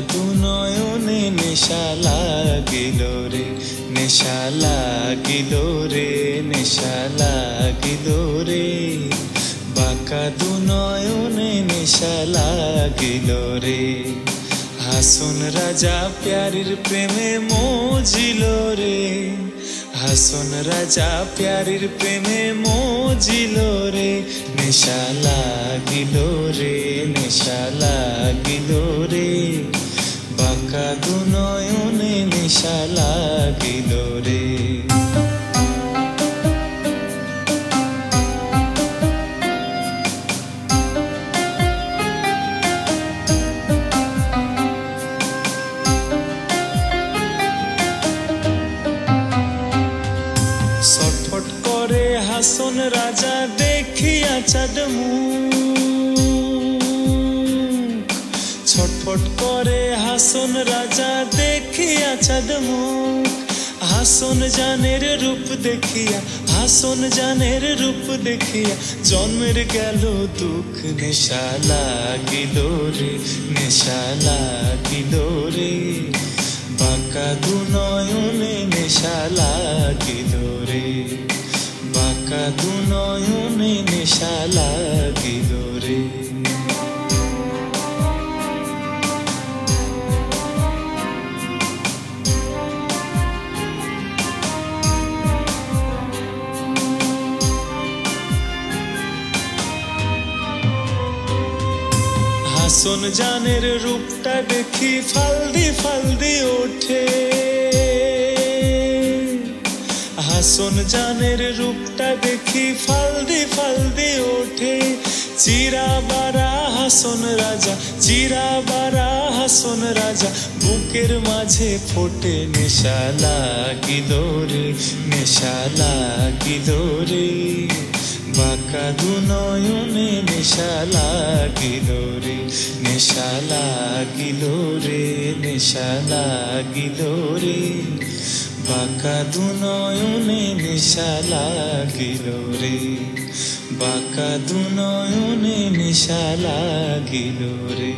দু নয়নে নেশা লাগিল রে, নেশা লাগিল রে, নেশা লাগিল রে। বাঁকা দু নয়নে নেশা লাগিল রে। হাসন রাজা প্যারির প্রেমে মজিল রে, হাসন রাজা প্যারির প্রেমে মজিল রে। নেশা লাগিল রে, নেশা লাগিল রে। বাঁকা দু নয়নে নেশা লাগিল রে। ছটফট করে হাসন রাজা দেখিয়া চাঁদ মুখ, ছটফট করে হাসন রাজা দেখিয়া চাঁদ মুখ। হাসন জানের রূপ দেখিয়া, হাসন জানের রূপ দেখিয়া জন্মের গেল দুঃখ। নেশা লাগিল রে, নেশা লাগিল রে। বাঁকা দু নয়নে নেশা লাগিল রে, বাঁকা দু নয়নে নেশা লাগিল রে। হাসন জানের রূপটা দেখি ফালদি ফালদি ওঠে, হাসন জানের রূপটা দেখি ফালদি ফালদি ওঠে। চিরা বারা হাসন রাজা, চিরা বারা হাসন রাজা বুকের মাঝে ফোটে। নেশা লাগিল রে, নেশা লাগিল রে। বাঁকা দু নয়নে নেশা লাগিল রে, নেশা লাগিল রে, নেশা লাগিল রে। বাঁকা দু নয়নে নেশা লাগিল রে, বাঁকা দু নয়নে নেশা লাগিল রে।